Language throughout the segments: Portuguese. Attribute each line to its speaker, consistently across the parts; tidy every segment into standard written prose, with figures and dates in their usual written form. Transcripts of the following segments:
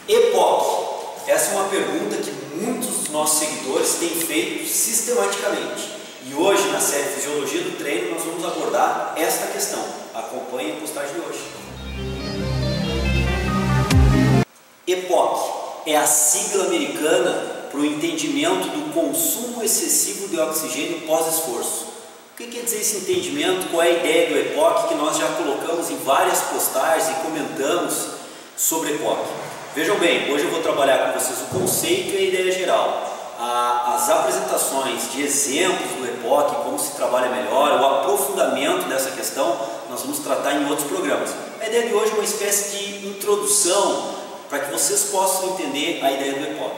Speaker 1: EPOC. Essa é uma pergunta que muitos dos nossos seguidores têm feito sistematicamente. E hoje, na série Fisiologia do Treino, nós vamos abordar esta questão. Acompanhe a postagem de hoje. EPOC é a sigla americana para o entendimento do consumo excessivo de oxigênio pós-esforço. O que quer dizer esse entendimento? Qual é a ideia do EPOC que nós já colocamos em várias postagens e comentamos sobre EPOC? Vejam bem, hoje eu vou trabalhar com vocês o conceito e a ideia geral. As apresentações de exemplos do EPOC, como se trabalha melhor, o aprofundamento dessa questão, nós vamos tratar em outros programas. A ideia de hoje é uma espécie de introdução para que vocês possam entender a ideia do EPOC.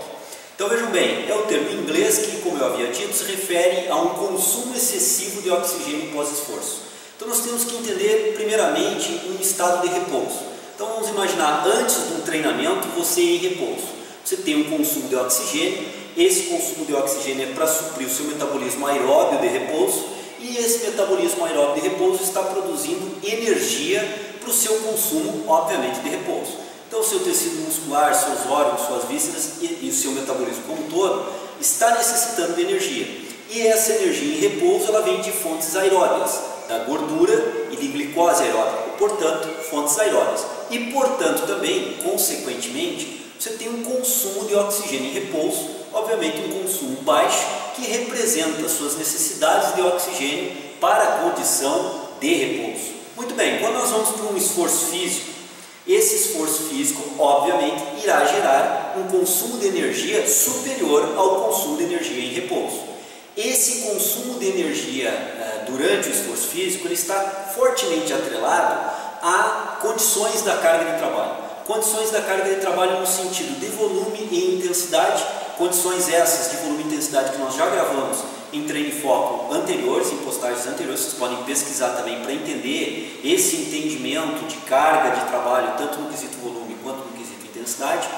Speaker 1: Então vejam bem, é o termo em inglês que, como eu havia dito, se refere a um consumo excessivo de oxigênio pós-esforço. Então nós temos que entender primeiramente um estado de repouso. Então vamos imaginar, antes de um treinamento, você em repouso. Você tem um consumo de oxigênio, esse consumo de oxigênio é para suprir o seu metabolismo aeróbio de repouso, e esse metabolismo aeróbio de repouso está produzindo energia para o seu consumo, obviamente, de repouso. Então o seu tecido muscular, seus órgãos, suas vísceras e o seu metabolismo como um todo está necessitando de energia. E essa energia em repouso ela vem de fontes aeróbias, da gordura e de glicose aeróbica, portanto, fontes aeróbias. E portanto também, consequentemente, você tem um consumo de oxigênio em repouso, obviamente um consumo baixo, que representa as suas necessidades de oxigênio para a condição de repouso. Muito bem, quando nós vamos para um esforço físico, esse esforço físico, obviamente, irá gerar um consumo de energia superior ao consumo de energia em repouso. Esse consumo de energia durante o esforço físico ele está fortemente atrelado a condições da carga de trabalho. Condições da carga de trabalho no sentido de volume e intensidade, condições essas de volume e intensidade que nós já gravamos em treino e foco anteriores, em postagens anteriores, vocês podem pesquisar também para entender esse entendimento de carga de trabalho, tanto no quesito volume quanto no quesito intensidade.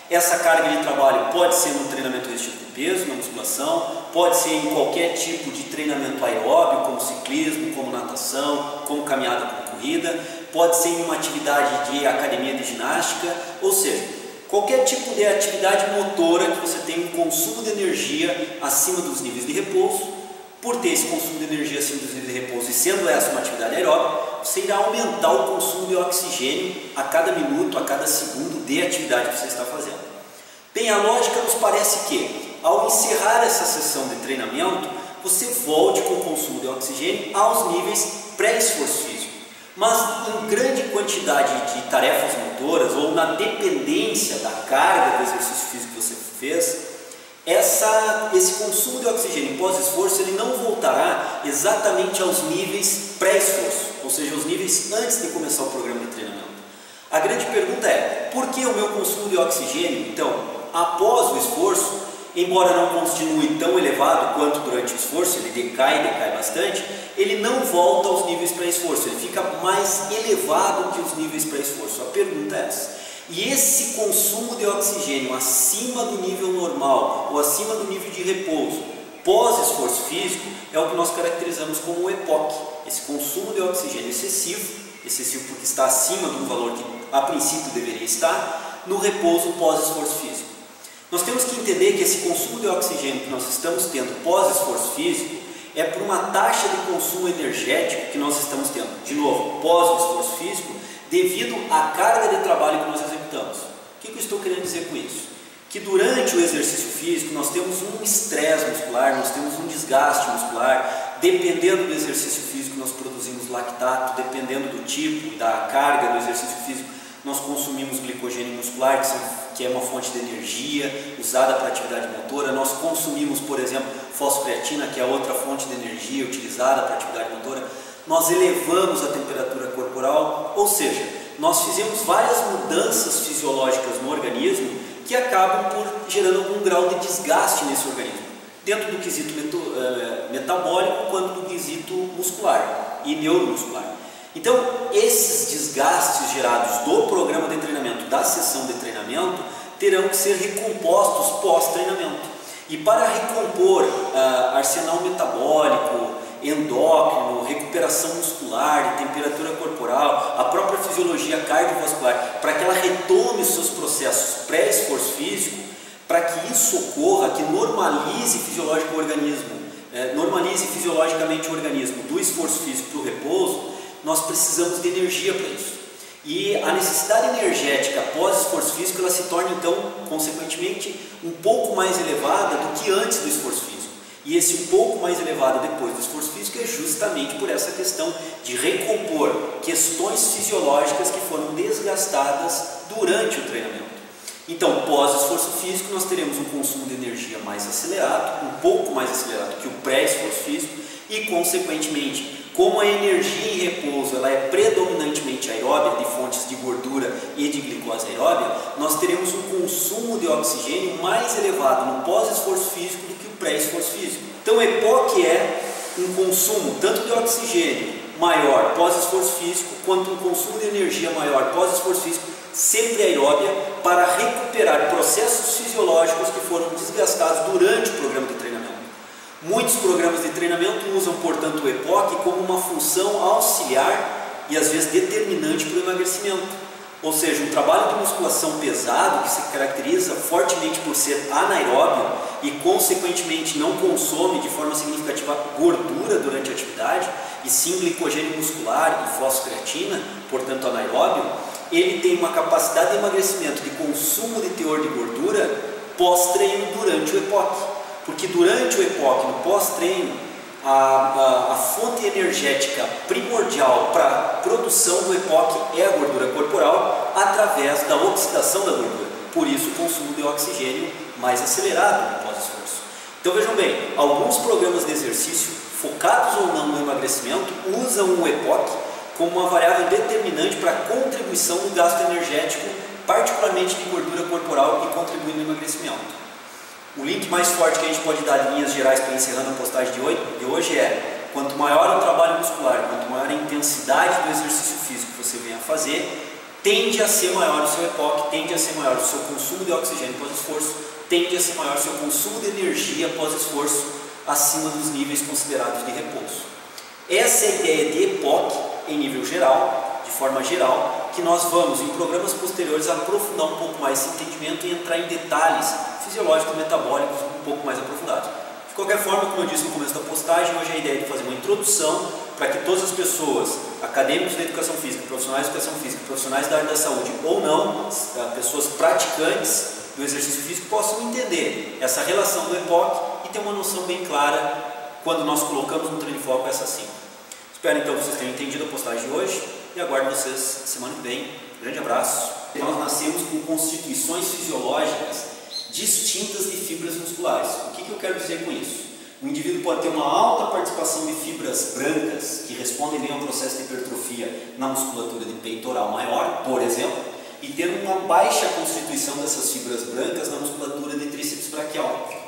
Speaker 1: Essa carga de trabalho pode ser no treinamento resistido com peso, na musculação, pode ser em qualquer tipo de treinamento aeróbio, como ciclismo, como natação, como caminhada com corrida, pode ser em uma atividade de academia de ginástica, ou seja, qualquer tipo de atividade motora que você tenha um consumo de energia acima dos níveis de repouso, por ter esse consumo de energia acima dos níveis de repouso e sendo essa uma atividade aeróbica, você irá aumentar o consumo de oxigênio a cada minuto, a cada segundo de atividade que você está fazendo. Bem, a lógica nos parece que, ao encerrar essa sessão de treinamento, você volte com o consumo de oxigênio aos níveis pré-esforço físico. Mas em grande quantidade de tarefas motoras ou na dependência da carga do exercício físico que você fez, esse consumo de oxigênio pós-esforço ele não voltará exatamente aos níveis pré-esforço, ou seja, aos níveis antes de começar o programa de treinamento. A grande pergunta é, por que o meu consumo de oxigênio, então, após o esforço, embora não continue tão elevado quanto durante o esforço, ele decai bastante, ele não volta aos níveis pré-esforço, ele fica mais elevado que os níveis pré-esforço. A pergunta é essa. E esse consumo de oxigênio acima do nível normal ou acima do nível de repouso pós-esforço físico é o que nós caracterizamos como o EPOC, esse consumo de oxigênio excessivo porque está acima de um valor que a princípio deveria estar, no repouso pós-esforço físico. Nós temos que entender que esse consumo de oxigênio que nós estamos tendo pós-esforço físico é por uma taxa de consumo energético que nós estamos tendo, de novo, pós-esforço físico, devido à carga de trabalho que nós executamos. O que eu estou querendo dizer com isso? Que durante o exercício físico nós temos um estresse muscular, nós temos um desgaste muscular, dependendo do exercício físico nós produzimos lactato, dependendo do tipo, da carga do exercício físico, nós consumimos glicogênio muscular, que é uma fonte de energia usada para atividade motora. Nós consumimos, por exemplo, fosfocreatina, que é outra fonte de energia utilizada para atividade motora. Nós elevamos a temperatura corporal, ou seja, nós fizemos várias mudanças fisiológicas no organismo que acabam por gerando algum grau de desgaste nesse organismo, dentro do quesito metabólico quanto do quesito muscular e neuromuscular. Então, esses desgastes gerados do programa de treinamento, da sessão de treinamento, terão que ser recompostos pós-treinamento. E para recompor arsenal metabólico, endócrino, recuperação muscular, de temperatura corporal, a própria fisiologia cardiovascular, para que ela retome os seus processos pré-esforço físico, para que isso ocorra, que normalize fisiologicamente o organismo do esforço físico para o repouso, nós precisamos de energia para isso. E a necessidade energética pós-esforço físico, ela se torna então, consequentemente, um pouco mais elevada do que antes do esforço físico. E esse um pouco mais elevado depois do esforço físico é justamente por essa questão de recompor questões fisiológicas que foram desgastadas durante o treinamento. Então, pós-esforço físico, nós teremos um consumo de energia mais acelerado, um pouco mais acelerado que o pré-esforço físico e, consequentemente, como a energia em repouso ela é predominantemente aeróbia, de fontes de gordura e de glicose aeróbia, nós teremos um consumo de oxigênio mais elevado no pós-esforço físico do que o pré-esforço físico. Então, EPOC é um consumo tanto de oxigênio maior pós-esforço físico, quanto um consumo de energia maior pós-esforço físico, sempre aeróbia, para recuperar processos fisiológicos que foram desgastados durante o programa de treinamento. Muitos programas de treinamento usam, portanto, o EPOC como uma função auxiliar e às vezes determinante para o emagrecimento. Ou seja, um trabalho de musculação pesado que se caracteriza fortemente por ser anaeróbio e, consequentemente, não consome de forma significativa gordura durante a atividade, e sim glicogênio muscular e fosfocreatina, portanto anaeróbio, ele tem uma capacidade de emagrecimento de consumo de teor de gordura pós-treino durante o EPOC. Porque durante o EPOC, no pós-treino, a fonte energética primordial para a produção do EPOC é a gordura corporal através da oxidação da gordura. Por isso o consumo de oxigênio mais acelerado no pós-esforço. Então vejam bem, alguns programas de exercício, focados ou não no emagrecimento, usam o EPOC como uma variável determinante para a contribuição do gasto energético, particularmente de gordura corporal, e contribui no emagrecimento. O link mais forte que a gente pode dar de linhas gerais para encerrando a postagem de hoje é: quanto maior o trabalho muscular, quanto maior a intensidade do exercício físico que você venha a fazer, tende a ser maior o seu EPOC, tende a ser maior o seu consumo de oxigênio pós-esforço, tende a ser maior o seu consumo de energia pós-esforço, acima dos níveis considerados de repouso. Essa é a ideia de EPOC em nível geral, de forma geral, que nós vamos em programas posteriores aprofundar um pouco mais esse entendimento e entrar em detalhes fisiológicos e metabólicos um pouco mais aprofundados. De qualquer forma, como eu disse no começo da postagem, hoje a ideia é de fazer uma introdução para que todas as pessoas, acadêmicos da educação física, profissionais da educação física, profissionais da área da saúde ou não, pessoas praticantes do exercício físico, possam entender essa relação do EPOC e ter uma noção bem clara quando nós colocamos no treino de foco essa sim. Espero então que vocês tenham entendido a postagem de hoje e aguardo vocês semana que vem. Grande abraço. Nós nascemos com constituições fisiológicas distintas de fibras musculares. O que eu quero dizer com isso? O indivíduo pode ter uma alta participação de fibras brancas que respondem bem ao processo de hipertrofia na musculatura de peitoral maior, por exemplo, e ter uma baixa constituição dessas fibras brancas na musculatura de tríceps braquial.